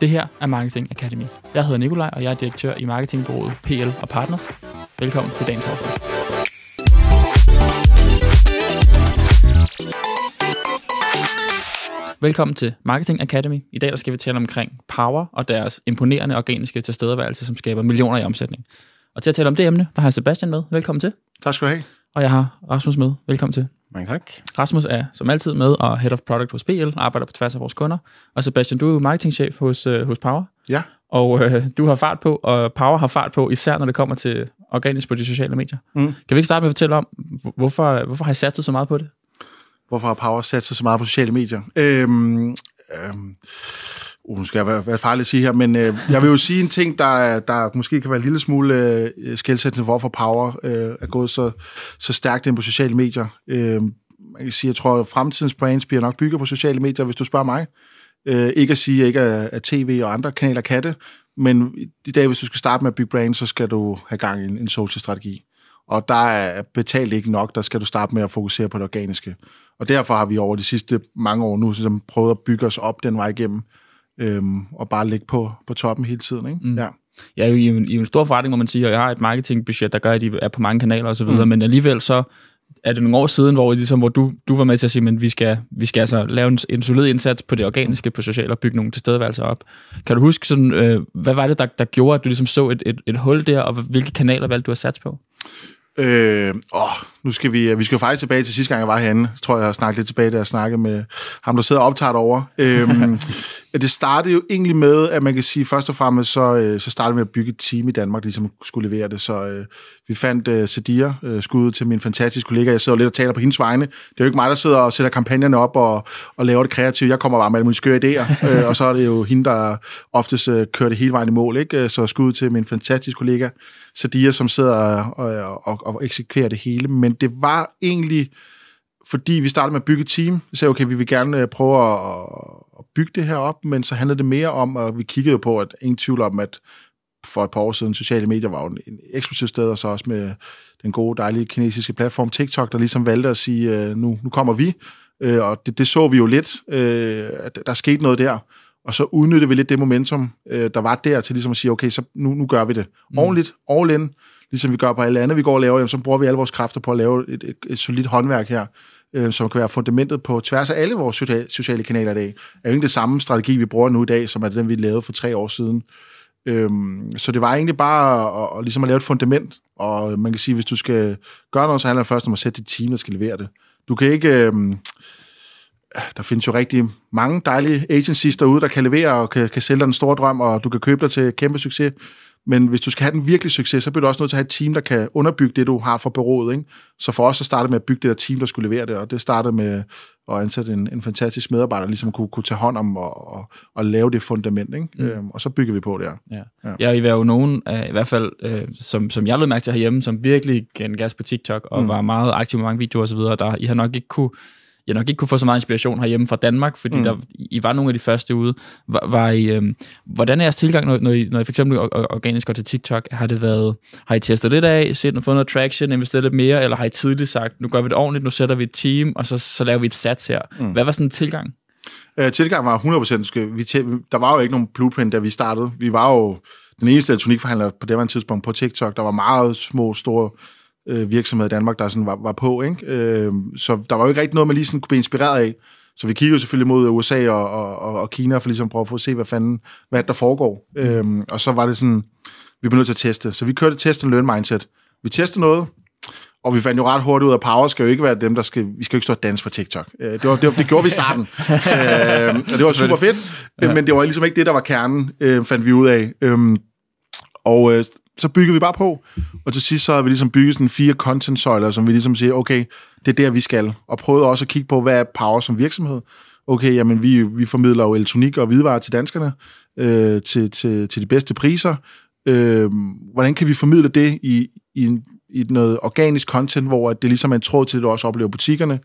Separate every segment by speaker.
Speaker 1: Det her er Marketing Academy. Jeg hedder Nikolaj, og jeg er direktør i marketingbureauet PL og Partners. Velkommen til dagens afsnit. Velkommen til Marketing Academy. I dag der skal vi tale omkring Power og deres imponerende organiske tilstedeværelse, som skaber millioner i omsætning. Og til at tale om det emne, der har jeg Sebastian med. Velkommen til.
Speaker 2: Tak skal du have.
Speaker 1: Og jeg har Rasmus med. Velkommen til.
Speaker 3: Mange tak.
Speaker 1: Rasmus er som altid med og Head of Product hos PL, arbejder på tværs af vores kunder. Og Sebastian, du er jo marketingchef hos Power.
Speaker 2: Ja.
Speaker 1: Og du har fart på, og Power har fart på, især når det kommer til organisk på de sociale medier. Kan vi ikke starte med at fortælle om, hvorfor har I satset så meget på det?
Speaker 2: Hvorfor har Power satset så meget på sociale medier? Nu skal jeg være farlig at sige her, men jeg vil jo sige en ting, der måske kan være en lille smule skelsættende, hvorfor Power er gået så stærkt ind på sociale medier. Man kan sige, jeg tror, at fremtidens brands bliver nok bygget på sociale medier, hvis du spørger mig. Ikke at sige, ikke at tv og andre kanaler kan det, men i dag, hvis du skal starte med at bygge brands, så skal du have gang i en social-strategi. Og der er betalt ikke nok, der skal du starte med at fokusere på det organiske. Og derfor har vi over de sidste mange år nu prøvet at bygge os op den vej igennem, og bare ligge på toppen hele tiden. Ikke? Ja.
Speaker 1: Jeg er jo i en stor forretning, må man sige, og jeg har et marketingbudget, der gør, at de er på mange kanaler og så videre, men alligevel så er det nogle år siden, hvor du var med til at sige, men vi skal altså lave en solid indsats på det organiske, på socialt og bygge nogle tilstedeværelser op. Kan du huske, sådan, hvad var det, der gjorde, at du ligesom så et hul der, og hvilke kanaler valgte du at satse på?
Speaker 2: Nu skal vi skal jo faktisk tilbage til sidste gang, jeg var herinde. Jeg tror, jeg har snakket lidt tilbage, da jeg snakkede med ham, der sidder og optager derovre. Det startede jo egentlig med, at man kan sige, først og fremmest, så startede vi med at bygge et team i Danmark, der ligesom skulle levere det. Så vi fandt Sadia, skud til min fantastiske kollega. Jeg sidder lidt og taler på hendes vegne. Det er jo ikke mig, der sidder og sætter kampagnerne op og laver det kreativt. Jeg kommer bare med alle mulige skøre idéer, og så er det jo hende, der oftest kører det hele vejen i mål. Ikke? Så skud til min fantastiske kollega Sadia, som sidder og eksekverer det hele. Men det var egentlig, fordi vi startede med at bygge et team. Vi sagde, okay, vi vil gerne prøve at bygge det her op, men så handlede det mere om, og vi kiggede jo på, at ingen tvivl om, at for et par år siden, sociale medier var jo en eksplosiv sted, og så også med den gode, dejlige kinesiske platform TikTok, der ligesom valgte at sige, nu kommer vi. Og det så vi jo lidt, at der skete noget der. Og så udnyttede vi lidt det momentum, der var der, til ligesom at sige, okay, så nu gør vi det ordentligt, all in, ligesom vi gør på alle andre, vi går og laver, jamen, så bruger vi alle vores kræfter på at lave et solidt håndværk her, som kan være fundamentet på tværs af alle vores sociale kanaler i dag. Det er jo ikke det samme strategi, vi bruger nu i dag, som er den, vi lavede for 3 år siden. Så det var egentlig bare at ligesom at lave et fundament, og man kan sige, hvis du skal gøre noget, så handler det først om at sætte dit team, der skal levere det. Du kan ikke... Der findes jo rigtig mange dejlige agencies derude, der kan levere og kan sælge dig en stor drøm, og du kan købe dig til kæmpe succes. Men hvis du skal have den virkelig succes, så bliver du også nødt til at have et team, der kan underbygge det, du har for bureauet. Ikke? Så for os så startede med at bygge det der team, der skulle levere det, og det startede med at ansætte en fantastisk medarbejder, der ligesom kunne tage hånd om og lave det fundament. Ikke? Og så bygger vi på det her.
Speaker 1: Ja, I var jo nogen, i hvert fald, som jeg lød mærke til herhjemme, som virkelig gav gas på TikTok, og var meget aktiv med mange videoer og så videre, der I har nok ikke kunne få så meget inspiration herhjemme fra Danmark, fordi I var nogle af de første ude. Hvordan er jeres tilgang, når I for eksempel organisk går til TikTok? Har I testet lidt af, fået noget traction, investeret lidt mere, eller har I tidligt sagt, nu gør vi det ordentligt, nu sætter vi et team, og så laver vi et sats her? Hvad var sådan en tilgang?
Speaker 2: Tilgang var 100%. Der var jo ikke nogen blueprint, da vi startede. Vi var jo den eneste elektronikforhandler på det her tidspunkt på TikTok. Der var meget store virksomheder i Danmark, der sådan var på, ikke? Så der var jo ikke rigtig noget, man lige sådan kunne blive inspireret af. Så vi kiggede selvfølgelig mod USA og Kina, for ligesom at prøve at se, hvad der foregår. Og så var det sådan, vi blev nødt til at teste. Så vi kørte test and learn mindset. Vi testede noget, og vi fandt jo ret hurtigt ud af, Power skal jo ikke være dem, vi skal jo ikke stå og danse på TikTok. Det gjorde vi i starten. Og det var super fedt, men det var ligesom ikke det, der var kernen, fandt vi ud af. Så byggede vi bare på, og til sidst så har vi ligesom bygget sådan 4 content-søjler, som vi ligesom siger, okay, det er der, vi skal. Og prøvede også at kigge på, hvad er Power som virksomhed. Okay, jamen vi formidler jo elektronik og hvidevarer til danskerne, til de bedste priser. Hvordan kan vi formidle det i noget organisk content, hvor det ligesom er en tråd til, at du også oplever butikkerne.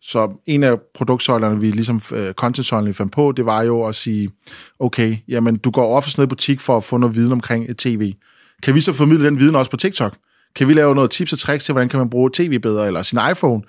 Speaker 2: Så en af produktsøjlerne, vi ligesom content-søjlerne, vi fandt på, det var jo at sige, okay, jamen du går ofte ned i butik for at få noget viden omkring et tv. Kan vi så formidle den viden også på TikTok? Kan vi lave noget tips og tricks til, hvordan kan man bruge tv bedre, eller sin iPhone,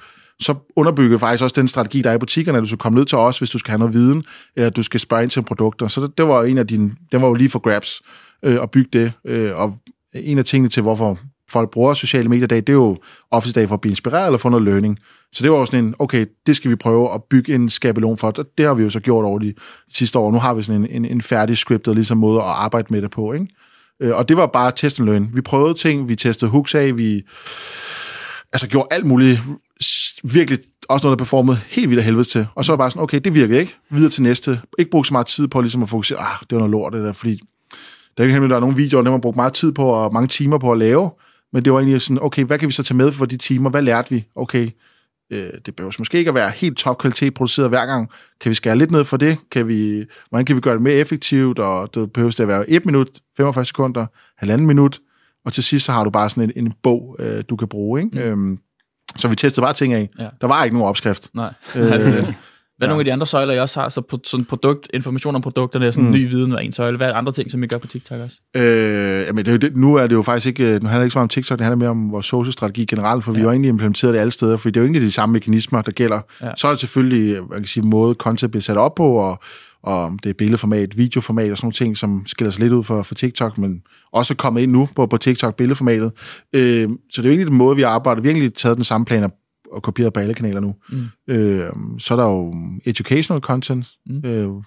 Speaker 2: så underbygger faktisk også den strategi, der er i butikkerne, at du skal komme ned til os, hvis du skal have noget viden, eller du skal spørge ind til produkter. Så det var en af den var jo lige for grabs at bygge det. Og en af tingene til, hvorfor folk bruger sociale medier i dag, det er jo ofte i dag for at blive inspireret eller få noget learning. Så det var jo sådan en, okay, det skal vi prøve at bygge en skabelon for. Det har vi jo så gjort over de sidste år. Nu har vi sådan en færdig scriptet ligesom måde at arbejde med det på, ikke? Og det var bare test and learn. Vi prøvede ting, vi testede hooks af, vi gjorde alt muligt, virkelig også noget, der performede helt vildt af helvede til. Og så var det bare sådan, okay, det virker ikke. Videre til næste. Ikke bruge så meget tid på ligesom at fokusere, det var noget lort det der, fordi der er ikke hemmeligt, der er nogle videoer, der man brugt meget tid på og mange timer på at lave, men det var egentlig sådan, okay, hvad kan vi så tage med for de timer? Hvad lærte vi? Okay, det behøver måske ikke at være helt topkvalitet produceret hver gang. Kan vi skære lidt ned for det? Hvordan kan vi gøre det mere effektivt? Og det behøver det at være 1 minut, 45 sekunder, 1,5 minut, og til sidst så har du bare sådan en bog, du kan bruge, ikke? Så vi testede bare ting af. Ja. Der var ikke nogen opskrift.
Speaker 1: Nej. Hvad er nogle af de andre søjler, I også har? Så sådan information om produkterne, sådan ny viden af en søjle. Hvad er andre ting, som I gør på TikTok også?
Speaker 2: Jamen nu er det jo faktisk ikke, nu handler det ikke så meget om TikTok, det handler mere om vores social strategi generelt, for vi har jo egentlig implementeret det alle steder, for det er jo egentlig de samme mekanismer, der gælder. Ja. Så er det selvfølgelig, man kan sige, måde content bliver sat op på, og det er billedformat, videoformat og sådan nogle ting, som skiller sig lidt ud for TikTok, men også kommet ind nu på TikTok, billedformatet. Så det er jo egentlig den måde, vi arbejder. Vi har egentlig taget den samme plan og kopieret på alle kanaler nu. Så er der jo educational content,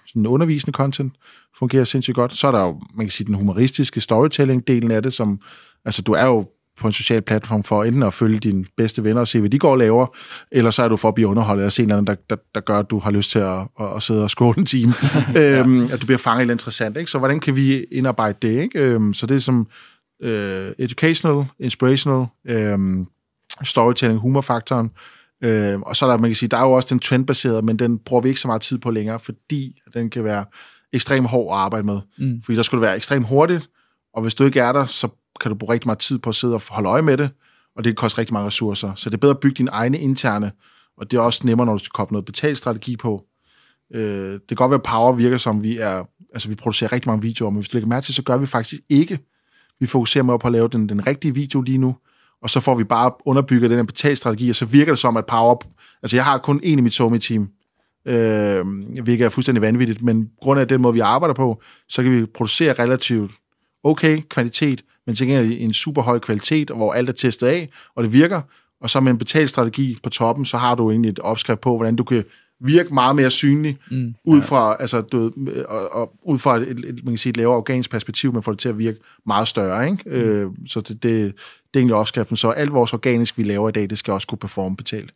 Speaker 2: sådan undervisende content, fungerer sindssygt godt. Så er der jo, man kan sige, den humoristiske storytelling-delen af det, som, altså du er jo på en social platform for enten at følge dine bedste venner og se, hvad de går og laver, eller så er du for at blive underholdet og se noget, der gør, at du har lyst til at sidde og scrolle en time. At du bliver fanget lidt interessant, ikke? Så hvordan kan vi indarbejde det, ikke? Så det er som educational, inspirational, storytelling, humorfaktoren, og så er der, man kan sige, der er jo også den trendbaserede, men den bruger vi ikke så meget tid på længere, fordi den kan være ekstremt hård at arbejde med. Fordi der skulle det være ekstremt hurtigt, og hvis du ikke er der, så kan du bruge rigtig meget tid på at sidde og holde øje med det, og det koster rigtig mange ressourcer. Så det er bedre at bygge dine egne interne, og det er også nemmere, når du skal koble noget betalstrategi på. Det kan godt være, at Power virker som, vi producerer rigtig mange videoer, men hvis du lægger mærke til, så gør vi faktisk ikke. Vi fokuserer mere på at lave den rigtige video lige nu, og så får vi bare underbygget den her betalstrategi, og så virker det som, at Power... Altså, jeg har kun en i mit SoMe-team, hvilket er fuldstændig vanvittigt, men grund af den måde, vi arbejder på, så kan vi producere relativt okay kvalitet, men til gengæld en super høj kvalitet, hvor alt er testet af, og det virker, og så med en betalstrategi på toppen, så har du egentlig et opskrift på, hvordan du kan virke meget mere synlig, ud fra, altså, ud fra man kan sige, et lavere organisk perspektiv, men får det til at virke meget større, ikke? Så det er egentlig opskriften. Så alt vores organisk, vi laver i dag, det skal også kunne performe betalt.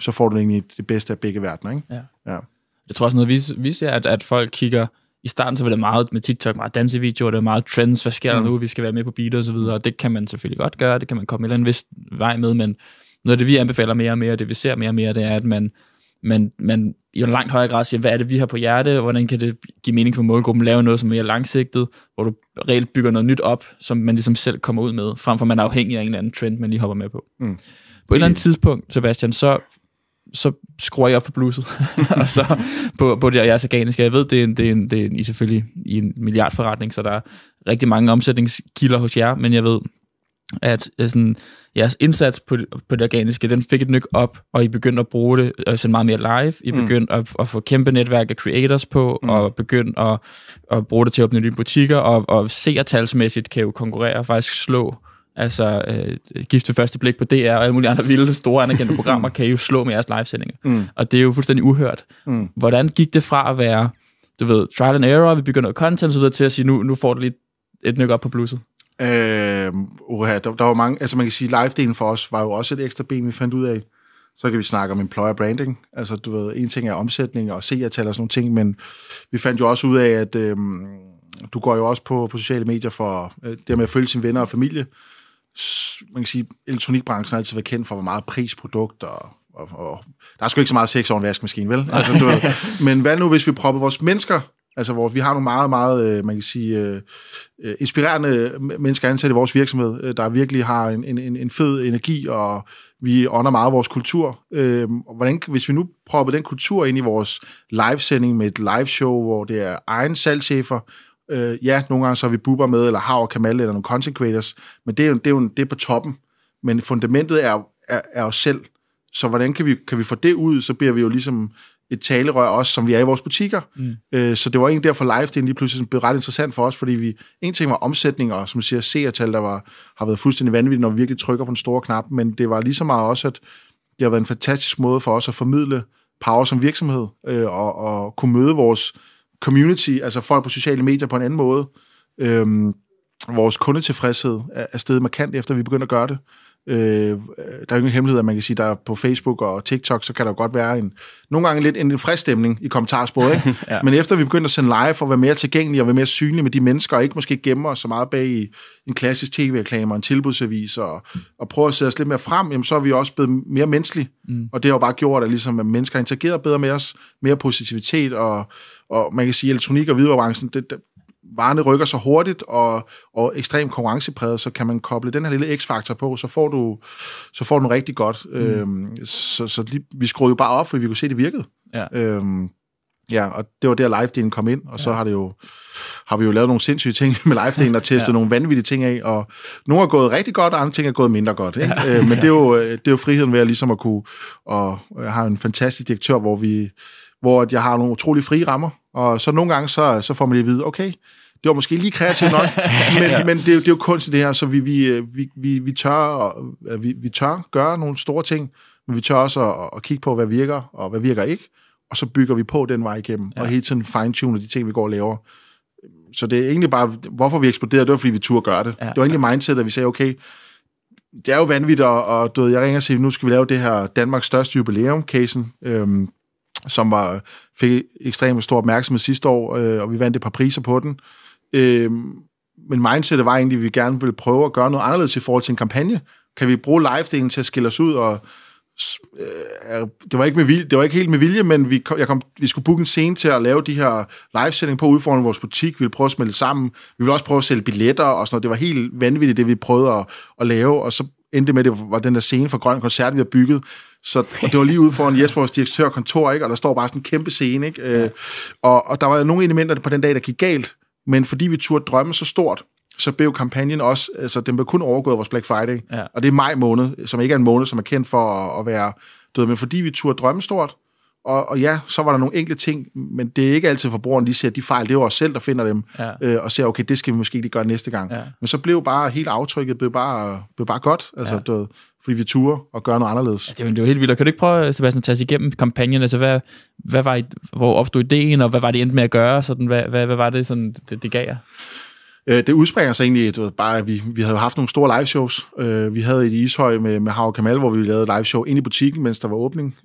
Speaker 2: Så får du egentlig det bedste af begge verdener, ikke? Ja.
Speaker 1: Jeg tror også noget, vi ser, at folk kigger. I starten så var det meget med TikTok, meget dansevideoer, det var meget trends, hvad sker der nu, vi skal være med på beat og så videre, og det kan man selvfølgelig godt gøre, det kan man komme en eller anden vis vej med, men noget af det, vi anbefaler mere og mere, det vi ser mere og mere, det er, at man i en langt højere grad siger, hvad er det, vi har på hjerte, hvordan kan det give mening for målgruppen, lave noget, som er mere langsigtet, hvor du reelt bygger noget nyt op, som man ligesom selv kommer ud med, frem for man er afhængig af en eller anden trend, man lige hopper med på. På et eller andet tidspunkt, Sebastian, så skruer jeg op for bluset, og så på det jeres organiske. Jeg ved, det er I selvfølgelig i en milliardforretning, så der er rigtig mange omsætningskilder hos jer, men jeg ved, at sådan, jeres indsats på det organiske, den fik et nyk op, og I begyndte at bruge det sådan meget mere live. I begyndte at få kæmpe netværk af creators på, og begyndte at bruge det til at åbne nye butikker, og seertalsmæssigt kan jo konkurrere, faktisk slå. Altså, Gift ved første blik på DR og alle mulige andre vilde, store anerkendte programmer kan jo slå med jeres livesendinger. Og det er jo fuldstændig uhørt. Hvordan gik det fra at være, du ved, trial and error, vi bygger noget content, så videre, til at sige, nu får du lige et nyk op på bluset?
Speaker 2: Der var mange, altså man kan sige, live-delen for os var jo også et ekstra ben, vi fandt ud af. Så kan vi snakke om employer branding. Altså, du ved, en ting er omsætning og seertal og sådan nogle ting, men vi fandt jo også ud af, at du går jo også på sociale medier for det med at følge sine venner og familie. Man kan sige, elektronikbranchen har altid været kendt for, hvor meget prisprodukt, og der er sgu ikke så meget sex over en vaskemaskine, vel? Altså, du ved, men hvad nu, hvis vi propper vores mennesker, altså hvor vi har nogle meget, meget, man kan sige, inspirerende mennesker ansat i vores virksomhed, der virkelig har en fed energi, og vi ånder meget vores kultur. Hvordan, hvis vi nu propper den kultur ind i vores livesending med et liveshow, hvor det er egen salgschefer, nogle gange så er vi Bubber med, eller Hav og Kamal, eller nogle content creators, men det er på toppen. Men fundamentet er jo selv. Så hvordan kan vi få det ud? Så bliver vi jo ligesom et talerør også, som vi er i vores butikker. Så det var egentlig derfor live-delen lige pludselig blev ret interessant for os, fordi en ting var omsætning, og som du siger, seertal, der har været fuldstændig vanvittigt, når vi virkelig trykker på den store knap, men det var lige så meget også, at det har været en fantastisk måde for os at formidle Power som virksomhed, og kunne møde vores community, altså folk på sociale medier på en anden måde. Vores kundetilfredshed er steget markant, efter vi begyndte at gøre det. Der er jo ingen hemmelighed, at man kan sige, der på Facebook og TikTok, så kan der jo godt være nogle gange lidt en frisk stemning i kommentarsporet, ikke? Ja. Men efter vi begyndte at sende live og være mere tilgængelige og være mere synlige med de mennesker, og ikke måske gemme os så meget bag i en klassisk tv-reklame og en tilbudsavis, og prøve at sætte os lidt mere frem, jamen, så er vi også blevet mere menneskelige. Og det har jo bare gjort, at, ligesom, at mennesker interagerer bedre med os, mere positivitet, og man kan sige, elektronik- og hvidevarebranchen, varerne rykker så hurtigt og ekstremt konkurrencepræget, så kan man koble den her lille x-faktor på, så får du den rigtig godt. Vi skruede jo bare op, fordi vi kunne se, det virkede. Ja. Og det var der live-delen kom ind, og så har vi jo lavet nogle sindssyge ting med live-delen og testet nogle vanvittige ting af, og nogle er gået rigtig godt, og andre ting er gået mindre godt. Ikke? Men det er jo friheden ved at ligesom at kunne, og jeg har en fantastisk direktør, hvor jeg har nogle utrolig frie rammer, og så nogle gange, så får man lige at vide, okay, det var måske lige kreativt nok, men det er jo kunst i det her, så vi tør gøre nogle store ting, men vi tør også at kigge på, hvad virker, og hvad virker ikke, og så bygger vi på den vej igennem, og hele tiden fine-tuner de ting, vi går og laver. Så det er egentlig bare, hvorfor vi eksploderede, det var, fordi vi turde gøre det. Det var egentlig mindset, at vi sagde, okay, det er jo vanvittigt, og jeg ringer og siger, nu skal vi lave det her Danmarks største jubilæum-casen, som fik ekstremt stor opmærksomhed sidste år, og vi vandt et par priser på den. Men mindsetet var egentlig, at vi gerne ville prøve at gøre noget anderledes i forhold til en kampagne. Kan vi bruge live-delen til at skille os ud? Og det var ikke helt med vilje, men vi skulle booke en scene til at lave de her live-sætning på udfordringen i vores butik. Vi ville prøve at smelte sammen. Vi ville også prøve at sælge billetter og sådan noget. Det var helt vanvittigt, det vi prøvede at lave, og så endte med, det var den der scene for Grøn Koncert, vi har bygget. Så det var lige ude foran Jesper, direktørkontor, ikke? Og der står bare sådan en kæmpe scene, ikke? Og der var nogle elementer på den dag, der gik galt, men fordi vi turde drømme så stort, så blev kampagnen også, altså den blev kun overgået vores Black Friday, og det er maj måned, som ikke er en måned, som er kendt for at være død, men fordi vi turde drømme stort, og ja, så var der nogle enkelte ting, men det er ikke altid forbrugeren lige ser de fejl, det er jo os selv, der finder dem, og ser, okay, det skal vi måske ikke gøre næste gang. Men så blev bare helt aftrykket, blev bare godt, altså død, fordi vi turde og gøre noget anderledes. Det
Speaker 1: var helt vildt. Kan du ikke prøve, Sebastian, at tage os igennem kampagnen? Altså, hvor opstod ideen, og hvad var det endte med at gøre? Sådan, hvad var det, sådan, det gav jer?
Speaker 2: Det udspringer sig egentlig bare, at vi havde haft nogle store liveshows. Vi havde et i Ishøj med Hav og Kamal, hvor vi lavede liveshow ind i butikken, mens der var åbning.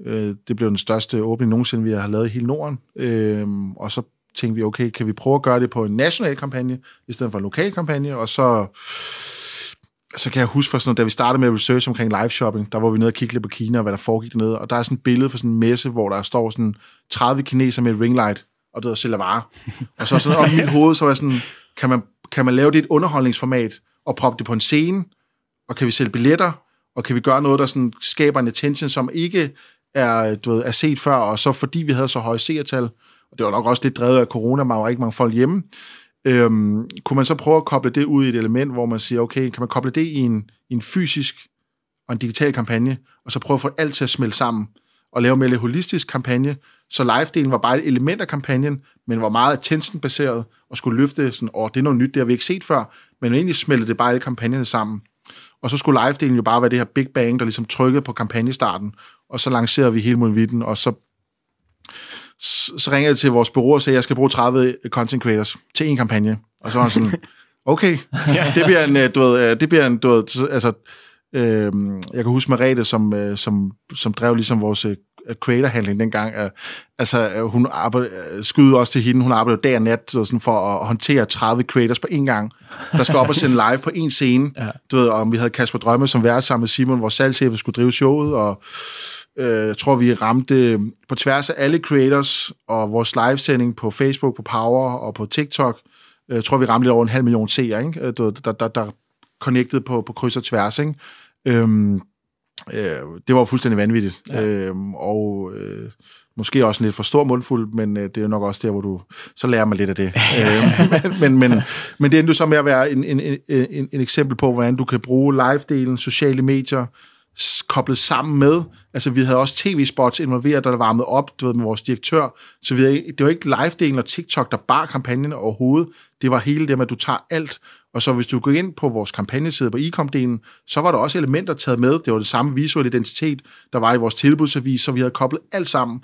Speaker 2: Det blev den største åbning nogensinde, vi har lavet i hele Norden. Og så tænkte vi, okay, kan vi prøve at gøre det på en national kampagne, i stedet for en lokal kampagne? Og så kan jeg huske for sådan noget, da vi startede med research omkring live shopping, der var vi nede og kigge lidt på Kina, og hvad der foregik dernede. Og der er sådan et billede for sådan en messe, hvor der står sådan 30 kineser med et ringlight, og der sælger varer. Og så sådan op i mit hoved, så var jeg sådan, kan man lave det i et underholdningsformat og proppe det på en scene, og kan vi sælge billetter, og kan vi gøre noget, der sådan skaber en attention, som ikke er set før, og så fordi vi havde så høje seertal, og det var nok også lidt drevet af corona, man var ikke mange folk hjemme, kunne man så prøve at koble det ud i et element, hvor man siger, okay, kan man koble det i en fysisk og en digital kampagne, og så prøve at få alt til at smelte sammen, og lave mere holistisk kampagne, så live-delen var bare et element af kampagnen, men var meget attention-baseret, og skulle løfte sådan, det er noget nyt, det har vi ikke set før, men egentlig smelte det bare alle kampagnerne sammen. Og så skulle live-delen jo bare være det her big bang, der ligesom trykkede på kampagnestarten, og så lancerede vi hele muligheden, og så ringede jeg til vores bureau og sagde, at jeg skal bruge 30 content creators til en kampagne. Og så var han sådan, okay, det bliver en, altså, jeg kan huske Merete, som drev ligesom vores creator-handling dengang. Altså, hun skyder også til hende, hun arbejder dag og nat sådan, for at håndtere 30 creators på en gang, der skal op og sende live på en scene. Og vi havde Kasper Drømme som vært sammen med Simon, vores salgschef, skulle drive showet, og jeg tror, vi ramte på tværs af alle creators og vores livesending på Facebook, på Power og på TikTok. Jeg tror, vi ramte lidt over 500.000 seere, ikke? Der connected på kryds og tværs, ikke? Det var fuldstændig vanvittigt. Og måske også en lidt for stor mundfuld, men det er jo nok også der, hvor så lærer man lidt af det. Men det endte så med at være en eksempel på, hvordan du kan bruge live-delen, sociale medier, koblet sammen med, altså vi havde også tv-spots involveret, der varmede op, du ved, med vores direktør, så det var ikke live-delen og TikTok, der bar kampagnen overhovedet, det var hele det med, at du tager alt, og så hvis du går ind på vores kampagneside på e-com-delen, så var der også elementer taget med, det var det samme visuelle identitet, der var i vores tilbudsavis, så vi havde koblet alt sammen,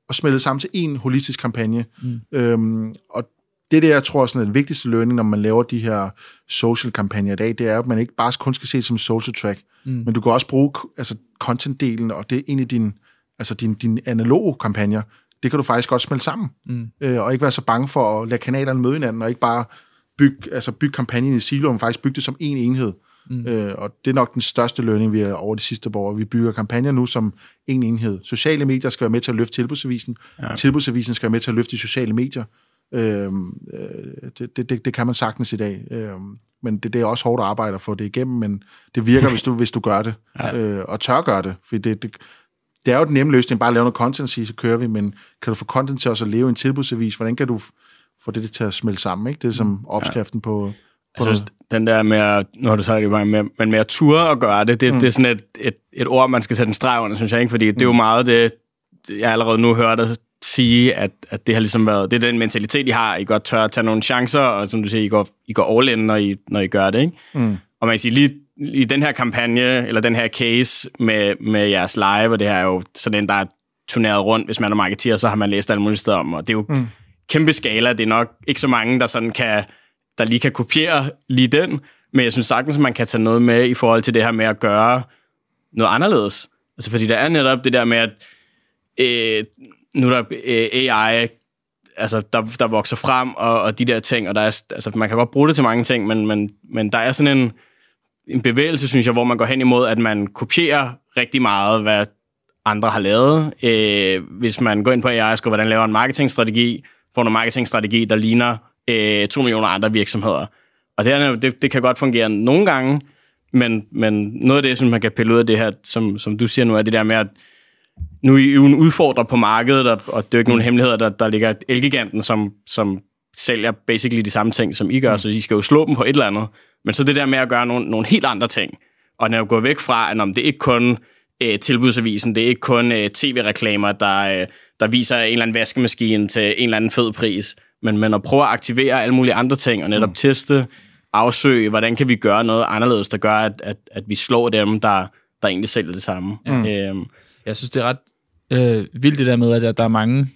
Speaker 2: og smeltet sammen til en holistisk kampagne. Og det jeg tror er sådan den vigtigste learning, når man laver de her social-kampagner i dag, det er, at man ikke bare kun skal se det som social track, men du kan også bruge altså, content-delen, og det er en af dine analoge kampagner. Det kan du faktisk godt smelte sammen, og ikke være så bange for at lade kanalerne møde hinanden, og ikke bare bygge kampagnen i silo, men faktisk bygge det som en enhed. Og det er nok den største learning, vi har over de sidste år. Vi bygger kampagner nu som en enhed. Sociale medier skal være med til at løfte tilbudsavisen. Ja. Tilbudsavisen skal være med til at løfte de sociale medier. Det kan man sagtens i dag. Men det er også hårdt arbejde at få det igennem, men det virker, hvis du gør det. Og tør gøre det. For det er jo den nemme løsning, bare at lave noget content og sige, så kører vi, men kan du få content til også at leve i en tilbudsavis? Hvordan kan du få det til at smelte sammen? Ikke? Det er som opskriften på
Speaker 3: jeg synes, den der med at, nu har du sagt det bare, men med at ture og gøre det, det er sådan et ord, man skal sætte en streg under, synes jeg, ikke? Fordi det er jo meget det, jeg allerede nu hører dig sige, at det har ligesom været, det er den mentalitet, I har, I godt tør at tage nogle chancer, og som du siger, I går all in, når I gør det, ikke? Og man kan sige, lige i den her kampagne, eller den her case med jeres live, og det her er jo sådan en, der er turneret rundt, hvis man er marketeer, så har man læst alle mulige steder om, og det er jo kæmpe skala, det er nok ikke så mange, der sådan der lige kan kopiere lige den, men jeg synes sagtens, at man kan tage noget med i forhold til det her med at gøre noget anderledes. Altså fordi der er netop det der med, at nu er der AI, altså der vokser frem, og de der ting, og der er, altså man kan godt bruge det til mange ting, men der er sådan en bevægelse, synes jeg, hvor man går hen imod, at man kopierer rigtig meget, hvad andre har lavet. Hvis man går ind på AI og skriver, hvordan laver en marketingstrategi, får en marketingstrategi, der ligner 2 millioner andre virksomheder. Og det kan godt fungere nogle gange, men noget af det, jeg synes, man kan pille ud af det her, som du siger nu, er det der med, at nu er I jo en udfordrer på markedet, og det er jo ikke nogen hemmeligheder, der ligger Elgiganten, som sælger basically de samme ting, som I gør, så I skal jo slå dem på et eller andet. Men så det der med at gøre nogle helt andre ting, og når jeg går væk fra, at det er ikke kun tilbudsavisen, det er ikke kun tv-reklamer, der viser en eller anden vaskemaskine til en eller anden fed pris, men at prøve at aktivere alle mulige andre ting, og netop teste, afsøge, hvordan kan vi gøre noget anderledes, der gør, at vi slår dem, der egentlig sælger det samme.
Speaker 1: Jeg synes, det er ret vildt det der med, at der er mange,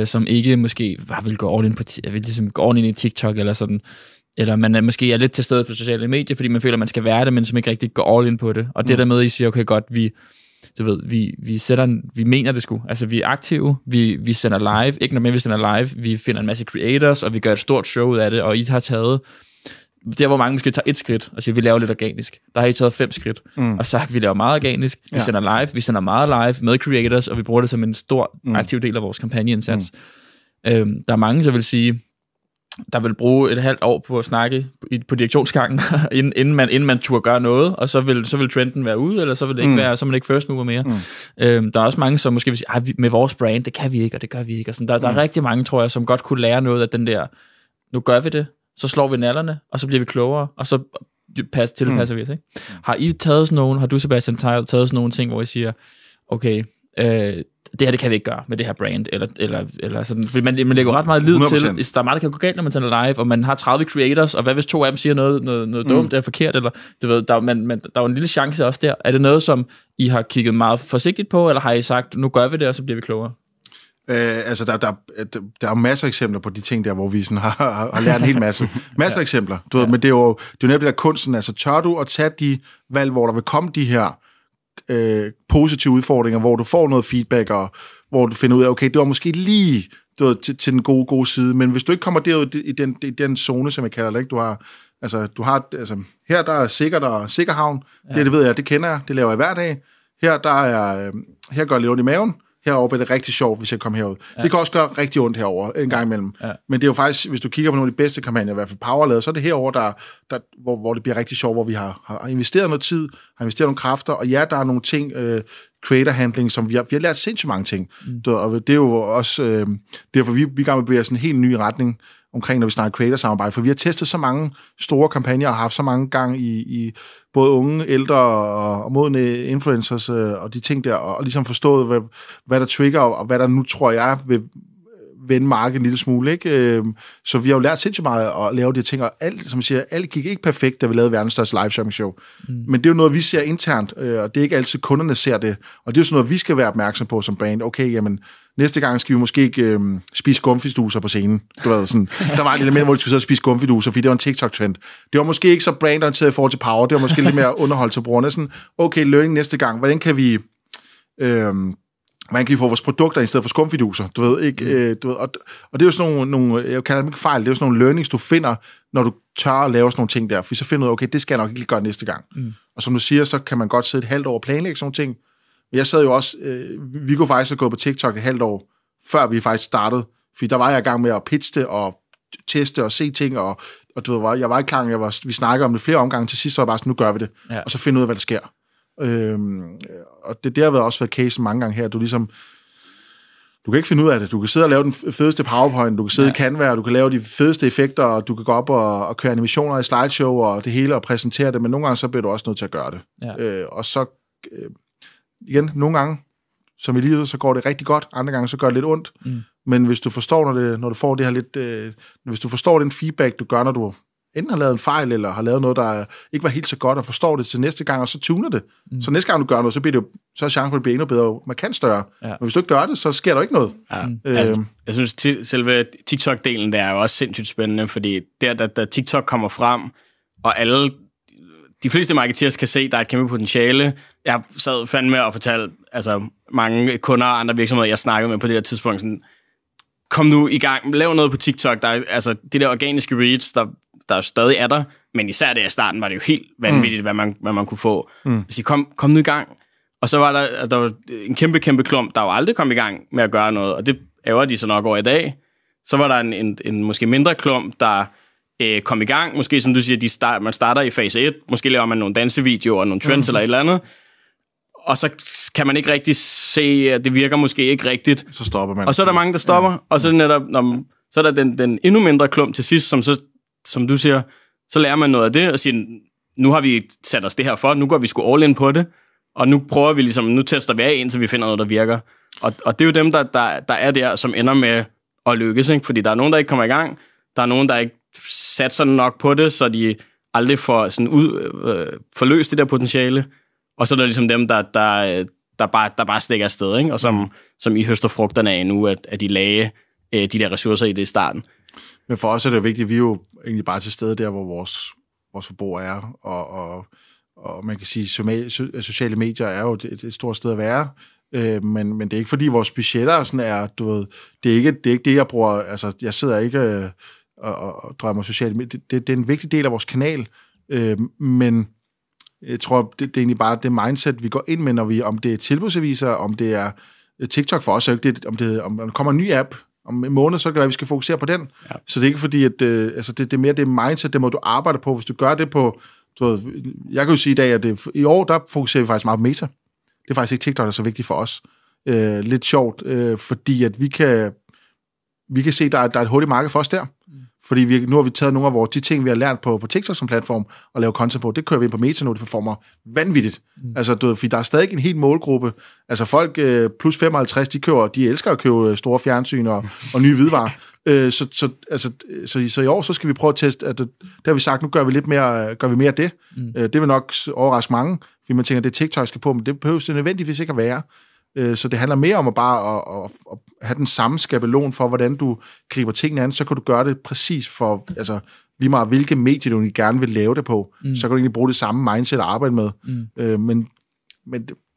Speaker 1: som ikke måske bare vil gå all in på, vil ligesom gå all in i TikTok eller sådan, eller man måske er lidt til stede på sociale medier, fordi man føler, at man skal være det, men som ikke rigtig går all in på det. Og det der med, at I siger, okay godt, vi mener det sgu. Altså, vi er aktive, vi sender live, ikke når vi sender live, vi finder en masse creators, og vi gør et stort show ud af det, og I har taget, der hvor mange måske tager 1 skridt, og siger, vi laver lidt organisk. Der har I taget 5 skridt, og sagt, vi laver meget organisk, vi sender live, vi sender meget live med creators, og vi bruger det som en stor aktiv del af vores kampagneindsats. Der er mange, der vil sige, der vil bruge et halvt år på at snakke på direktionsgangen, inden man turde gøre noget, og så vil trenden være ude, eller så vil det ikke være, så man ikke first mover mere. Der er også mange, som måske vil sige, med vores brand, det kan vi ikke, og det gør vi ikke. Og sådan. Der er rigtig mange, tror jeg, som godt kunne lære noget af den der, nu gør vi det, så slår vi nallerne, og så bliver vi klogere, og så tilpasser vi os. Ikke? Har I taget sådan nogle, har du, Sebastian, taget sådan nogle ting, hvor I siger, okay, det her, det kan vi ikke gøre med det her brand, eller sådan, fordi man lægger ret meget lid 100%. Til, hvis der er meget, der kan gå galt, når man sender live, og man har 30 creators, og hvad hvis 2 af dem siger noget dumt, eller forkert, eller du ved, der er jo en lille chance også der. Er det noget, som I har kigget meget forsigtigt på, eller har I sagt, nu gør vi det, og så bliver vi klogere?
Speaker 2: Altså, der er masser af eksempler på de ting der, hvor vi sådan har lært en hel masse. Masser af eksempler. Du ved, men det er jo netop det der kunsten. Altså, tør du at tage de valg, hvor der vil komme de her positive udfordringer, hvor du får noget feedback, og hvor du finder ud af, okay, det var måske lige til den gode side, men hvis du ikke kommer derud i den zone, som jeg kalder det, ikke? Du har her der er sikkert og sikkerhavn, det ved jeg, det kender jeg, det laver jeg hver dag. Her gør det lidt ondt i maven, herover bliver det rigtig sjovt, hvis jeg kommer herud. Ja. Det kan også gøre rigtig ondt herover en gang imellem. Ja. Men det er jo faktisk, hvis du kigger på nogle af de bedste kampagner, i hvert fald Powerladet, så er det herover, hvor det bliver rigtig sjovt, hvor vi har investeret noget tid, har investeret nogle kræfter, og ja, der er nogle ting, creator handling, som vi har lært sindssygt mange ting. Og det er jo også derfor, vi gerne vil bevæge sådan en helt ny retning omkring, når vi snakker creator-samarbejde, for vi har testet så mange store kampagner og haft så mange gang i både unge, ældre og modne influencers og de ting der, og ligesom forstået, hvad der trigger, og hvad der nu, tror jeg, vil vende markedet en lille smule, ikke? Så vi har jo lært sindssygt meget at lave de ting, og alt, som jeg siger, alt gik ikke perfekt, da vi lavede verdens største live shopping show. Men det er jo noget, vi ser internt, og det er ikke altid kunderne ser det, og det er jo sådan noget, vi skal være opmærksom på som brand. Okay, jamen, næste gang skal vi måske ikke spise skumfiduser på scenen. Du ved, sådan, der var et element, hvor vi skulle sidde og spise skumfiduser, fordi det var en TikTok-trend. Det var måske ikke så brandorienteret i forhold til power, det var måske lidt mere underhold til brugerne. Sådan, okay, learning næste gang, hvordan kan vi få vores produkter i stedet for skumfiduser, du ved, ikke? Du ved, og det er jo sådan nogle, jeg kalder dem ikke fejl, det er jo sådan nogle learnings, du finder, når du tør at lave sådan nogle ting der, for så finder du, okay, det skal jeg nok ikke gøre næste gang. Og som du siger, så kan man godt sidde et halvt år og planlægge sådan nogle ting. Men jeg sad jo også, vi kunne faktisk have gået på TikTok et halvt år, før vi faktisk startede, fordi der var jeg i gang med at pitche det, og teste og se ting, og du ved, jeg var ikke klar, vi snakkede om det flere omgange, til sidst så var det bare sådan, nu gør vi det, og så finder ud af, hvad der sker. Og det har også været casen mange gange her, du kan ikke finde ud af det, du kan sidde og lave den fedeste PowerPoint, du kan sidde i Canva, og du kan lave de fedeste effekter, og du kan gå op og køre animationer i slideshow, og det hele, og præsentere det, men nogle gange så bliver du også nødt til at gøre det. Og så, igen, nogle gange, som i livet, så går det rigtig godt, andre gange så gør det lidt ondt, men hvis du forstår, når du får det her lidt, hvis du forstår den feedback, du gør, når du enten har lavet en fejl, eller har lavet noget, der ikke var helt så godt, og forstår det til næste gang, og så tuner det. Så næste gang du gør noget, så er chancen for, at det bliver endnu bedre, markant større. Men hvis du ikke gør det, så sker der ikke noget.
Speaker 3: Jeg synes, selve TikTok-delen, der er jo også sindssygt spændende, fordi da TikTok kommer frem, og de fleste marketeers kan se, at der er et kæmpe potentiale. Jeg sad fandme og fortalte mange kunder og andre virksomheder, jeg snakkede med på det her tidspunkt, sådan, kom nu i gang, lav noget på TikTok. Der er, det der organiske reach, der stadig er der, men især det i starten var det jo helt vanvittigt, hvad man kunne få. Så kom nu i gang. Og så var der var en kæmpe klump, der jo aldrig kom i gang med at gøre noget, og det ærger de så nok over i dag. Så var der en måske mindre klump, der kom i gang. Måske, som du siger, man starter i fase 1, måske laver man nogle dansevideoer og nogle trends eller et eller andet, og så kan man ikke rigtig se, at det virker måske ikke rigtigt.
Speaker 2: Så stopper man.
Speaker 3: Og så er der mange, der stopper, og så er det netop, så er der den endnu mindre klump til sidst, som du siger, så lærer man noget af det, og siger, nu har vi sat os det her for, nu går vi sgu all in på det, og nu prøver vi ligesom, nu tester vi af, indtil vi finder noget, der virker. Og det er jo dem, der er der, som ender med at lykkes, ikke? Fordi der er nogen, der ikke kommer i gang, der er nogen, der ikke satser nok på det, så de aldrig får sådan forløst det der potentiale, og så er der ligesom dem, der bare stikker afsted, ikke? Og som I høster frugterne af nu, at de lagde de der ressourcer i det i starten.
Speaker 2: Men for os er det vigtigt, vi er jo egentlig bare til stede der, hvor vores forbrug er, og man kan sige, sociale medier er jo et stort sted at være, men det er ikke fordi vores budgetter sådan er, du ved, det er ikke det, jeg bruger, altså jeg sidder ikke og drømmer sociale medier, det er en vigtig del af vores kanal, men jeg tror, det er egentlig bare det mindset, vi går ind med, når om det er tilbudsaviser, om det er TikTok for os, om der kommer en ny app, om en måned, så kan det være, at vi skal fokusere på den. Ja. Så det er ikke fordi, at det er mere det mindset, det må du arbejde på. Hvis du gør det på, du ved, jeg kan jo sige i dag, at i år, der fokuserer vi faktisk meget på Meta. Det er faktisk ikke TikTok, der er så vigtigt for os. Lidt sjovt, fordi at vi kan se, at der er et hul i markedet for os der. Fordi nu har vi taget nogle af de ting, vi har lært på TikTok som platform, og lave content på. Det kører vi ind på Meta nu, det performer vanvittigt. Altså, fordi der er stadig en helt målgruppe. Altså, folk plus 55, de elsker at købe store fjernsyn og nye hvidevarer. Så i år, så skal vi prøve at teste, at det har vi sagt, nu gør vi mere af det. Det vil nok overraske mange, fordi man tænker, at det TikTok skal på, men det behøves det nødvendigvis ikke at være. Så det handler mere om at bare at have den samme skabelon for, hvordan du griber tingene an, så kan du gøre det præcis for, altså lige meget hvilke medier du gerne vil lave det på, så kan du egentlig bruge det samme mindset at arbejde med. Men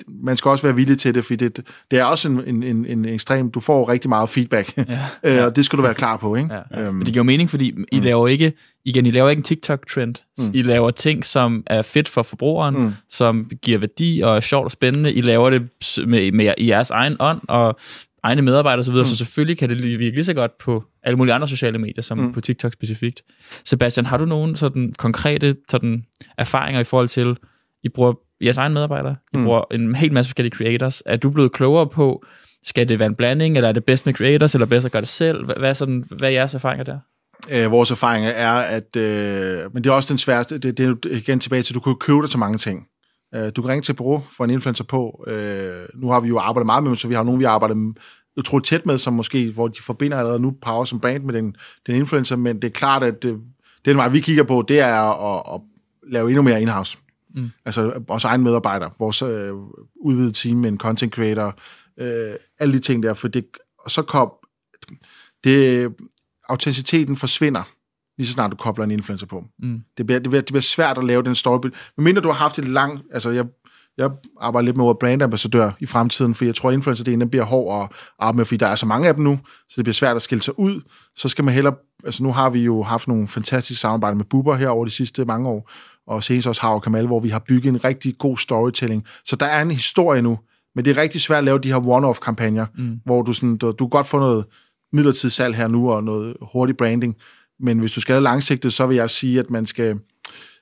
Speaker 2: man skal også være villig til det, fordi det er også en ekstrem, du får rigtig meget feedback, og det skal du være klar på, ikke?
Speaker 1: Ja. Men det giver mening, fordi I laver ikke en TikTok-trend. I laver ting, som er fedt for forbrugeren, som giver værdi og er sjovt og spændende. I laver det med jeres egen ånd og egne medarbejdere osv., så selvfølgelig kan det virke lige så godt på alle mulige andre sociale medier, som på TikTok specifikt. Sebastian, har du nogle sådan konkrete sådan erfaringer i forhold til, I bruger jeres egne medarbejdere. I bruger en helt masse forskellige creators. Er du blevet klogere på, skal det være en blanding, eller er det bedst med creators, eller bedst at gøre det selv? Hvad er jeres erfaringer der?
Speaker 2: Vores erfaringer er, at... men det er også den sværeste. Det er igen tilbage til, at du kan købe dig til mange ting. Du kan ringe til et bureau for en influencer på. Nu har vi jo arbejdet meget med dem, så vi har nogen, vi arbejder utroligt tæt med, som måske, hvor de forbinder allerede nu Power som brand med den influencer, men det er klart, at den vej, vi kigger på, det er at lave endnu mere in-house. Altså vores egen medarbejdere, vores udvidede team med en content creator, alle de ting der, for det, og så kom det, autenticiteten forsvinder, lige så snart du kobler en influencer på. Det bliver svært at lave den story. Men mindre du har haft et langt, altså jeg arbejder lidt med ordet brandambassadør i fremtiden, for jeg tror, at influencer-delen bliver hård at arbejde med, fordi der er så mange af dem nu, så det bliver svært at skille sig ud. Så skal man hellere, altså nu har vi jo haft nogle fantastiske samarbejder med Bubber her over de sidste mange år, og senest også Hav Kamal, hvor vi har bygget en rigtig god storytelling. Så der er en historie nu, men det er rigtig svært at lave de her one-off-kampagner, hvor du kan godt få noget midlertidigt salg her nu, og noget hurtig branding, men hvis du skal have langsigtet, så vil jeg sige, at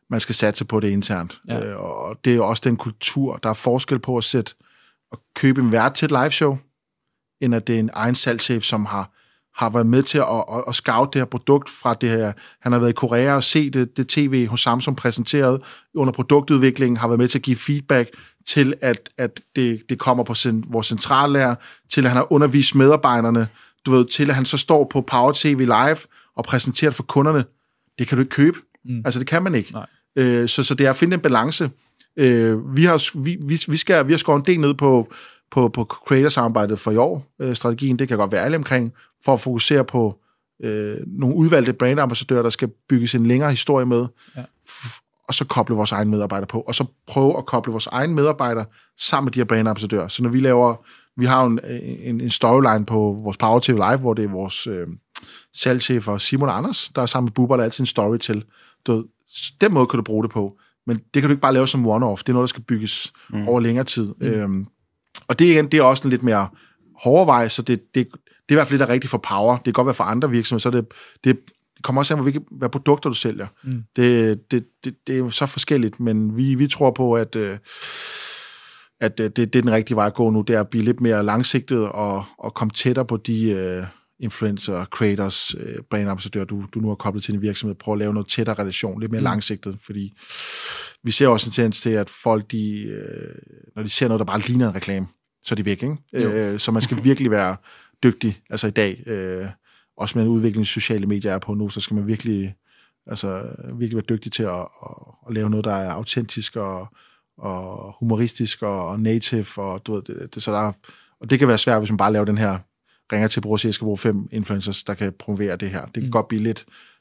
Speaker 2: man skal satse på det internt. Ja. Og det er også den kultur, der er forskel på at købe en vært til et liveshow, end at det er en egen salgschef, som har været med til at scout det her produkt fra det her. Han har været i Korea og set det tv hos Samsung præsenteret under produktudviklingen, har været med til at give feedback til, at det kommer på vores centrallærer, til at han har undervist medarbejderne, til at han så står på Power TV live og præsenterer det for kunderne. Det kan du ikke købe. Altså, det kan man ikke. Så det er at finde en balance. Vi har skåret en del ned på creator-samarbejdet for i år. Strategien, det kan godt være ærlig omkring, for at fokusere på nogle udvalgte brandambassadører, der skal bygges en længere historie med, og så koble vores egne medarbejdere på, og så prøve at koble vores egne medarbejdere sammen med de her brandambassadører. Så når vi har jo en storyline på vores Power TV Live, hvor det er vores salgschefer Simon og Anders, der er sammen med Bubber, der er altid en story til. Den måde kan du bruge det på, men det kan du ikke bare lave som one-off. Det er noget, der skal bygges over længere tid. Og det er også en lidt mere hårdere vej, så det er i hvert fald lidt rigtigt for Power. Det kan godt være for andre virksomheder, så det kommer også an, hvad produkter du sælger. Det er jo så forskelligt, men vi tror på, at det er den rigtige vej at gå nu, det er at blive lidt mere langsigtet og komme tættere på de influencer, creators, brandambassadører, du nu har koblet til en virksomhed, prøve at lave noget tættere relation, lidt mere langsigtet, fordi vi ser også en tendens til, at folk, når de ser noget, der bare ligner en reklame, så er de væk, ikke? Så man skal virkelig være dygtig, altså i dag, også med en udvikling, sociale medier er på nu, så skal man virkelig være dygtig til at lave noget, der er autentisk og humoristisk og native, og du ved, og det kan være svært, hvis man bare laver den her ringer til bruger, så jeg skal bruge 5 influencers, der kan promovere det her. Det kan godt blive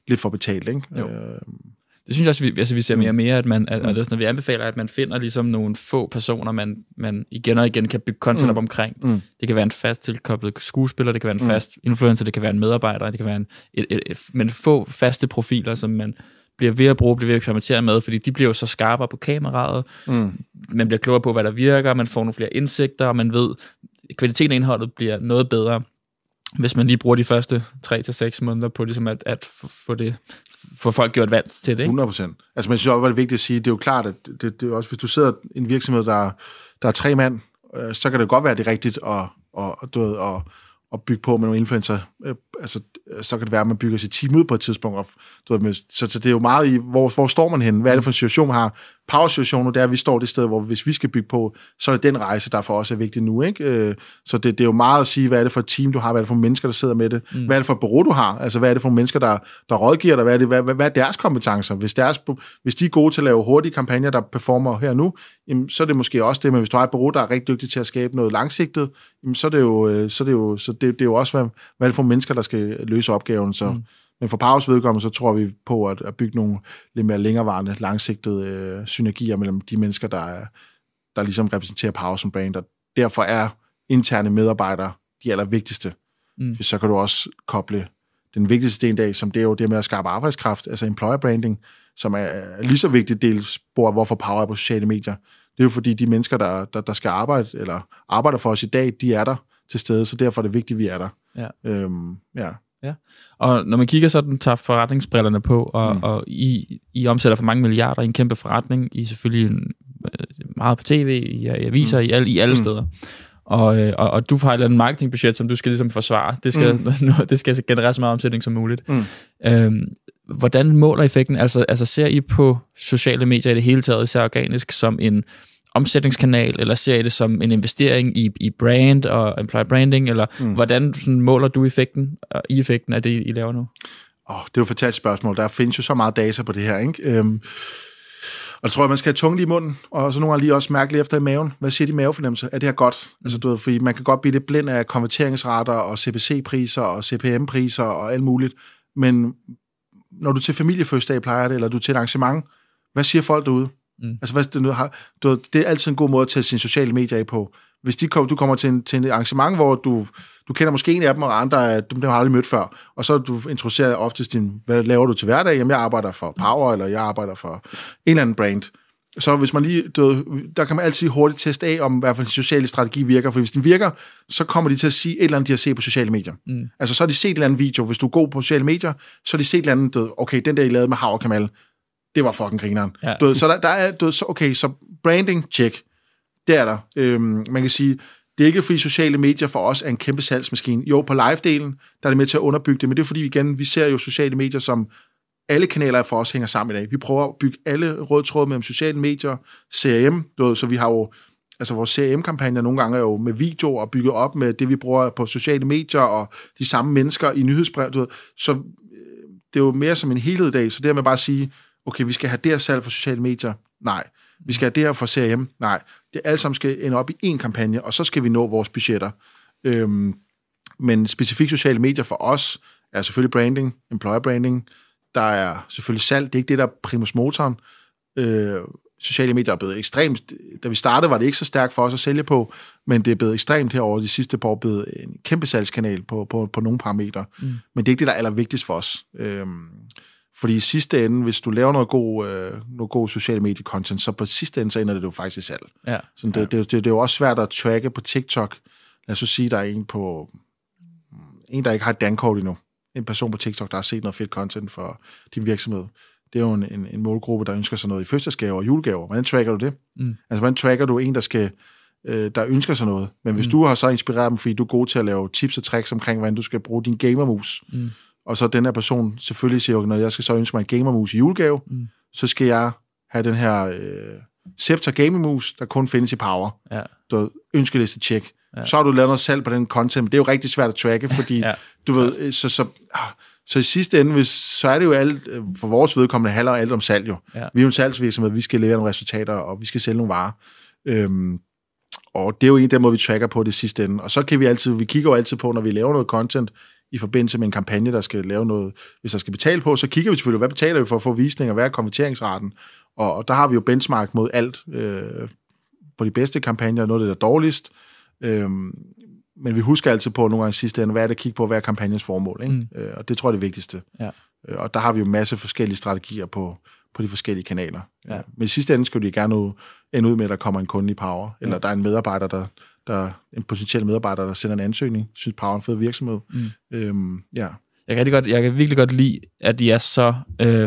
Speaker 2: lidt for betalt, ikke?
Speaker 1: Det synes jeg også, vi ser mere og mere, at når vi anbefaler, at man finder ligesom nogle få personer, man igen og igen kan bygge content op omkring. Det kan være en fast tilkoblet skuespiller, det kan være en fast influencer, det kan være en medarbejder, det kan være men få faste profiler, som man bliver ved at bruge, bliver ved at eksperimentere med, fordi de bliver jo så skarpere på kameraet, man bliver klogere på, hvad der virker, man får nogle flere indsigter, og man ved, kvaliteten af indholdet bliver noget bedre, hvis man lige bruger de første 3 til 6 måneder på ligesom at få folk gjort vant til det, ikke?
Speaker 2: 100%. Altså, men jeg synes også, det er vigtigt at sige, det er jo klart, at det er også, hvis du sidder i en virksomhed, der er 3 mand, så kan det godt være, det er rigtigt at bygge på med nogle influencer. Så kan det være, at man bygger sit team ud på et tidspunkt. Så det er jo meget i, hvor står man henne? Hvad er det for en situation, man har? Power-situationen, det er, at vi står det sted, hvor hvis vi skal bygge på, så er det den rejse, der for os er vigtig nu, ikke? Så det er jo meget at sige, hvad er det for et team, du har? Hvad er det for mennesker, der sidder med det? Hvad er det for et bureau, du har? Altså, hvad er det for mennesker, der rådgiver dig? Hvad er deres kompetencer? Hvis de er gode til at lave hurtige kampagner, der performer her nu, jamen, så er det måske også det, men hvis du har et bureau, der er rigtig dygtig til at skabe noget langsigtet, jamen, så er det jo også, hvad er det for mennesker, der skal løse opgaven. Så men for Powers vedkommende, så tror vi på at bygge nogle lidt mere længerevarende, langsigtede synergier mellem de mennesker, der ligesom repræsenterer Powers som brand, og derfor er interne medarbejdere de allervigtigste. Så kan du også koble den vigtigste del af, som det er jo det med at skabe arbejdskraft, altså employer branding, som er lige så vigtigt delspor, hvorfor Power er på sociale medier. Det er jo fordi de mennesker, der skal arbejde, eller arbejder for os i dag, de er der til stede, så derfor er det vigtigt, at vi er der.
Speaker 1: Ja. Og når man kigger sådan, tager forretningsbrillerne på, og I omsætter for mange milliarder i en kæmpe forretning, I selvfølgelig meget på tv, i aviser, i alle steder. Og du har et eller andet marketingbudget, som du skal ligesom forsvare. Det skal generere så meget omsætning som muligt. Hvordan måler effekten? Altså ser I på sociale medier i det hele taget, især organisk, som en omsætningskanal, eller ser I det som en investering i brand og employer branding, eller hvordan sådan, måler du effekten af det, I laver nu?
Speaker 2: Det er jo et fantastisk spørgsmål. Der findes jo så meget data på det her, ikke? Og jeg tror, at man skal have tungen i munden, og så nogle gange lige også mærke lidt efter i maven. Hvad siger de mavefornemmelse? Er det her godt? Altså, du ved, fordi man kan godt blive lidt blind af konverteringsrater og CPC-priser og CPM-priser og alt muligt. Men når du til familiefødselsdag plejer det, eller du er til et arrangement, hvad siger folk derude? Altså, det er altid en god måde at tage sine sociale medier af på. Hvis du kommer til et arrangement, hvor du kender måske en af dem, og andre dem har aldrig mødt før, og så du introducerer oftest hvad laver du til hverdag? Jamen, jeg arbejder for Power, eller jeg arbejder for en eller anden brand. Så hvis man lige, der kan man altid hurtigt teste af, om i hvert fald den sociale strategi virker, for hvis den virker, så kommer de til at sige et eller andet, de har set på sociale medier. Altså, så har de set en eller anden video, hvis du er god på sociale medier, så har de set et eller andet, okay, den der I lavede med Hav og Kamal, det var fucking grineren. Ja. Så der er, så branding, check. Det er der. Man kan sige, det er ikke fordi sociale medier for os er en kæmpe salgsmaskine. Jo, på live-delen, der er det med til at underbygge det, men det er fordi, vi ser jo sociale medier som alle kanaler for os hænger sammen i dag. Vi prøver at bygge alle røde tråde mellem sociale medier, CRM, så vi har jo, altså vores CRM-kampagner nogle gange er jo med video og bygget op med det, vi bruger på sociale medier og de samme mennesker i nyhedsbrev, så det er jo mere som en helhed i dag, så det er med bare at sige, okay, vi skal have det her salg for sociale medier, nej. Vi skal have det her for CRM, nej. Det alle sammen skal ende op i én kampagne, og så skal vi nå vores budgetter. Men specifikt sociale medier for os er selvfølgelig branding, employer branding, der er selvfølgelig salg, det er ikke det, der er primus motoren. Sociale medier er blevet ekstremt, da vi startede, var det ikke så stærkt for os at sælge på, men det er blevet ekstremt herovre de sidste par år, blevet en kæmpe salgskanal på nogle parametre. Men det er ikke det, der er allervigtigst for os. Fordi i sidste ende, hvis du laver noget god social medie-content, så på sidste ende, så ender det jo faktisk i salg. Ja. Så det er jo også svært at tracke på TikTok. Lad os så sige, der er en, der ikke har et dankort endnu. En person på TikTok, der har set noget fedt content for din virksomhed. Det er jo en målgruppe, der ønsker sig noget i fødselsdagsgaver og julegaver. Hvordan tracker du det? Altså, hvordan tracker du en, der ønsker sig noget? Men hvis du har så inspireret dem, fordi du er god til at lave tips og tricks omkring, hvordan du skal bruge din gamermus, og så den her person selvfølgelig siger, når jeg skal så ønske mig en gamermus i julegave, så skal jeg have den her Scepter gamermus, der kun findes i Power. Ja. Du ønskeliste check. Ja. Så har du lavet noget salg på den content, men det er jo rigtig svært at tracke, fordi du ved, så i sidste ende, så er det jo alt, for vores vedkommende handler alt om salg jo. Ja. Vi er jo en salgsvirksomhed, vi skal levere nogle resultater, og vi skal sælge nogle varer. Og det er jo en af den måde, vi tracker på det sidste ende. Og så kan vi kigger jo altid på, når vi laver noget content, i forbindelse med en kampagne, der skal lave noget, hvis der skal betale på, så kigger vi selvfølgelig, hvad betaler vi for at få visninger, hvad er konverteringsraten, og der har vi jo benchmark mod alt på de bedste kampagner, noget af det der dårligst, men vi husker altid på nogle gange sidste ende, hvad er det at kigge på, hvad er kampagnens formål, ikke? Og det tror jeg er det vigtigste. Ja. Og der har vi jo en masse forskellige strategier på de forskellige kanaler. Ja. Men i sidste ende skal de gerne ende ud med, at der kommer en kunde i Power, eller der er en medarbejder, en potentiel medarbejder, der sender en ansøgning, synes Power er en fed virksomhed. Ja.
Speaker 1: Jeg kan virkelig godt lide, at de er så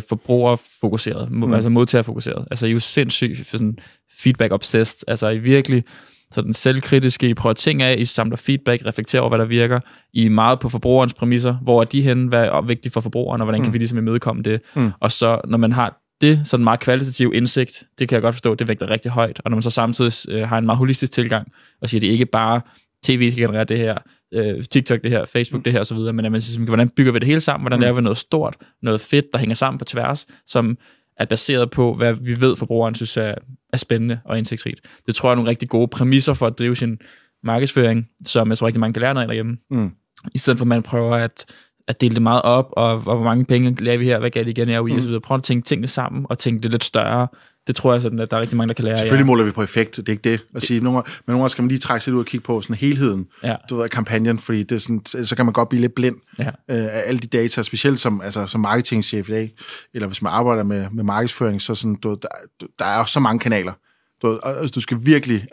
Speaker 1: forbrugerfokuseret, altså modtagerfokuseret. Altså I er jo sindssygt sådan feedback-obsessed. Altså I virkelig sådan selvkritiske, I prøver ting af, I samler feedback, reflekterer over, hvad der virker. I er meget på forbrugerens præmisser, hvor er de henne, hvad er vigtigt for forbrugeren, og hvordan kan vi ligesom imødekomme det. Og så når man har det sådan meget kvalitativ indsigt, det kan jeg godt forstå, det vægter rigtig højt. Og når man så samtidig har en meget holistisk tilgang, og siger, det er ikke bare TV skal generere det her, TikTok det her, Facebook det her osv., men at man siger, hvordan bygger vi det hele sammen, hvordan laver vi noget stort, noget fedt, der hænger sammen på tværs, som er baseret på, hvad vi ved, forbrugeren synes er spændende og indsigtsrigt. Det tror jeg er nogle rigtig gode præmisser for at drive sin markedsføring, som jeg tror rigtig mange kan lære noget derhjemme. I stedet for, at man prøver at dele det meget op, og hvor mange penge laver vi her, hvad gav det igen, og så videre. Prøv at tænke tingene sammen, og tænke det lidt større. Det tror jeg sådan, at der er rigtig mange, der kan lære.
Speaker 2: Selvfølgelig måler vi på effekt, det er ikke det at sige. Men nogle gange skal man lige trække sig ud og kigge på sådan helheden, du ved, af kampagnen, fordi det er sådan, så kan man godt blive lidt blind af alle de data, specielt som marketingchef i dag, eller hvis man arbejder med markedsføring, så sådan, der er så mange kanaler. Du skal virkelig,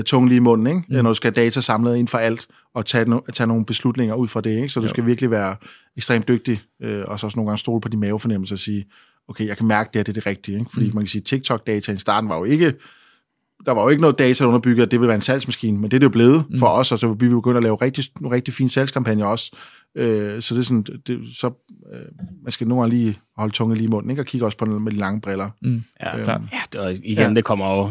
Speaker 2: tungen lige i munden, ikke? Når du skal have data samlet ind for alt, og tage nogle beslutninger ud fra det, ikke? Så du skal virkelig være ekstremt dygtig, og så også nogle gange stole på de mavefornemmelser og sige, okay, jeg kan mærke det her, det er det rigtige, ikke? Fordi man kan sige, TikTok-data i starten var jo ikke der var jo ikke noget data underbygget, at det ville være en salgsmaskine, men det er det jo blevet for os, og så vi begyndt at lave nogle rigtig fine salgskampagner også. Så det er sådan, man skal nogle gange lige holde tungen lige i munden, ikke? Og kigge også på med de lange briller.
Speaker 3: Ja, klart.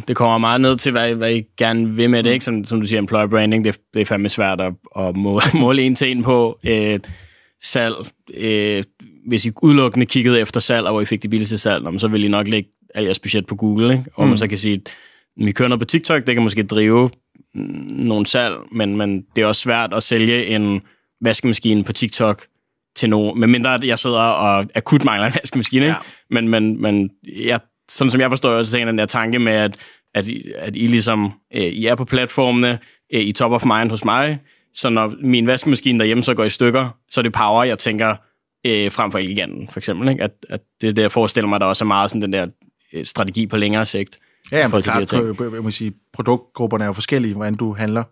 Speaker 3: Det kommer meget ned til, hvad I gerne vil med det, ikke? Som du siger, employer branding, det er fandme svært at måle en til en på. Salg, hvis I udelukkende kiggede efter salg, og hvor I fik det billigste salg, så ville I nok lægge al jeres budget på Google, ikke? Og man så kan sige, at vi kører noget på TikTok, det kan måske drive nogle salg, men det er også svært at sælge en vaskemaskine på TikTok til nogen, medmindre jeg sidder og akut mangler en vaskemaskine, ikke? Men sådan som jeg forstår, så er den der tanke med, at I ligesom, I er på platformene, I top of mind hos mig, så når min vaskemaskine derhjemme så går i stykker, så er det power, jeg tænker frem for Elgiganten, for eksempel, ikke? At det er det, jeg forestiller mig, der også er meget sådan den der strategi på længere sigt.
Speaker 2: Ja, men klart, jeg må sige, produktgrupperne er jo forskellige, hvordan du handler.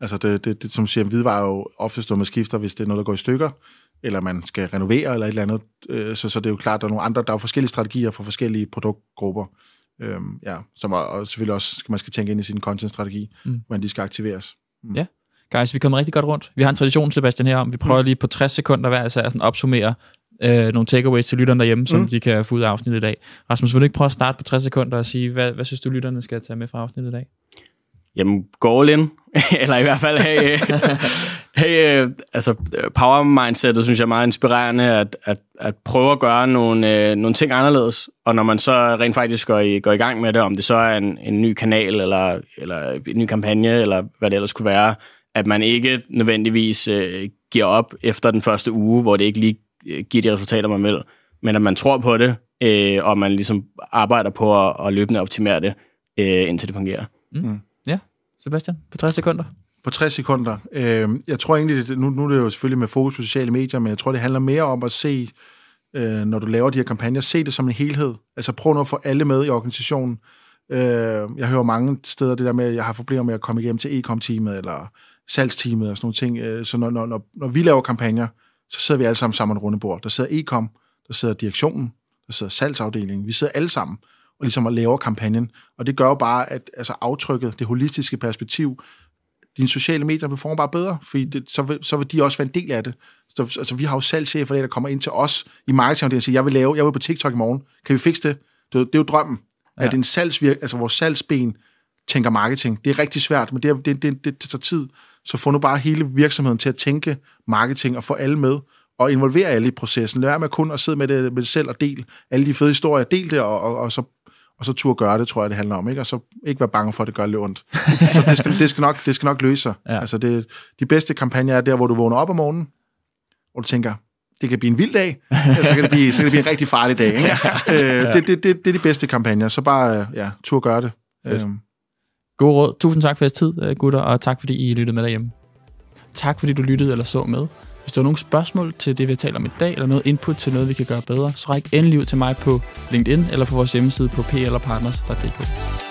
Speaker 2: Altså, det som siger, hvidvarer er jo ofte stået med skifter, hvis det er noget, der går i stykker, eller man skal renovere, eller et eller andet. Så det er jo klart, der er nogle andre, der er jo forskellige strategier for forskellige produktgrupper. Som og selvfølgelig også, man skal tænke ind i sin content-strategi, hvordan de skal aktiveres.
Speaker 1: Ja, guys, vi kommer rigtig godt rundt. Vi har en tradition, Sebastian, her om, vi prøver lige på 60 sekunder hver især sådan opsummere nogle takeaways til lytterne derhjemme, som de kan få ud af afsnittet i dag. Rasmus, vil du ikke prøve at starte på 60 sekunder og sige, hvad synes du, lytterne skal tage med fra afsnittet i dag?
Speaker 3: Jamen, gå all in. Eller i hvert fald altså power mindsetet, synes jeg er meget inspirerende, at prøve at gøre nogle ting anderledes, og når man så rent faktisk går i gang med det, om det så er en ny kanal, eller en ny kampagne, eller hvad det ellers kunne være, at man ikke nødvendigvis giver op efter den første uge, hvor det ikke lige giver de resultater, man vil, men at man tror på det, og man ligesom arbejder på at løbende optimere det, indtil det fungerer.
Speaker 1: Ja, Sebastian, på 60 sekunder.
Speaker 2: På 60 sekunder. Jeg tror egentlig, nu er det jo selvfølgelig med fokus på sociale medier, men jeg tror, det handler mere om at se, når du laver de her kampagner, se det som en helhed. Altså prøv nu at få alle med i organisationen. Jeg hører mange steder det der med, at jeg har problemer med at komme igennem til e-com-teamet, eller salgsteamet og sådan nogle ting. Så når vi laver kampagner, så sidder vi alle sammen et rundebord. Der sidder e-com, der sidder direktionen, der sidder salgsafdelingen. Vi sidder alle sammen og ligesom at lave kampagnen. Og det gør jo bare, at altså aftrykket, det holistiske perspektiv, dine sociale medier performer bare bedre, fordi så vil de også være en del af det. Så, altså, vi har jo salgschefer, der kommer ind til os i marketing, og siger, jeg vil på TikTok i morgen. Kan vi fikse det? Det er jo drømmen. Ja. At altså vores salgsben tænker marketing. Det er rigtig svært, men det tager tid. Så få nu bare hele virksomheden til at tænke marketing og få alle med, og involvere alle i processen. Lad være med kun at sidde med det selv og dele alle de fede historier. Del det, og så turde gøre det, tror jeg, det handler om. Ikke? Og så ikke være bange for, at det gør lidt ondt. Så det skal nok løse sig. Ja. Altså de bedste kampagner er der, hvor du vågner op om morgenen, og du tænker, det kan blive en vild dag, eller så kan det blive en rigtig farlig dag. Ikke? Det er de bedste kampagner. Så bare turde gøre det.
Speaker 1: God råd. Tusind tak for jeres tid, gutter, og tak fordi I lyttede med derhjemme. Tak fordi du lyttede eller så med. Hvis du har nogle spørgsmål til det, vi har talt om i dag, eller noget input til noget, vi kan gøre bedre, så ræk endelig ud til mig på LinkedIn eller på vores hjemmeside på plrpartners.dk.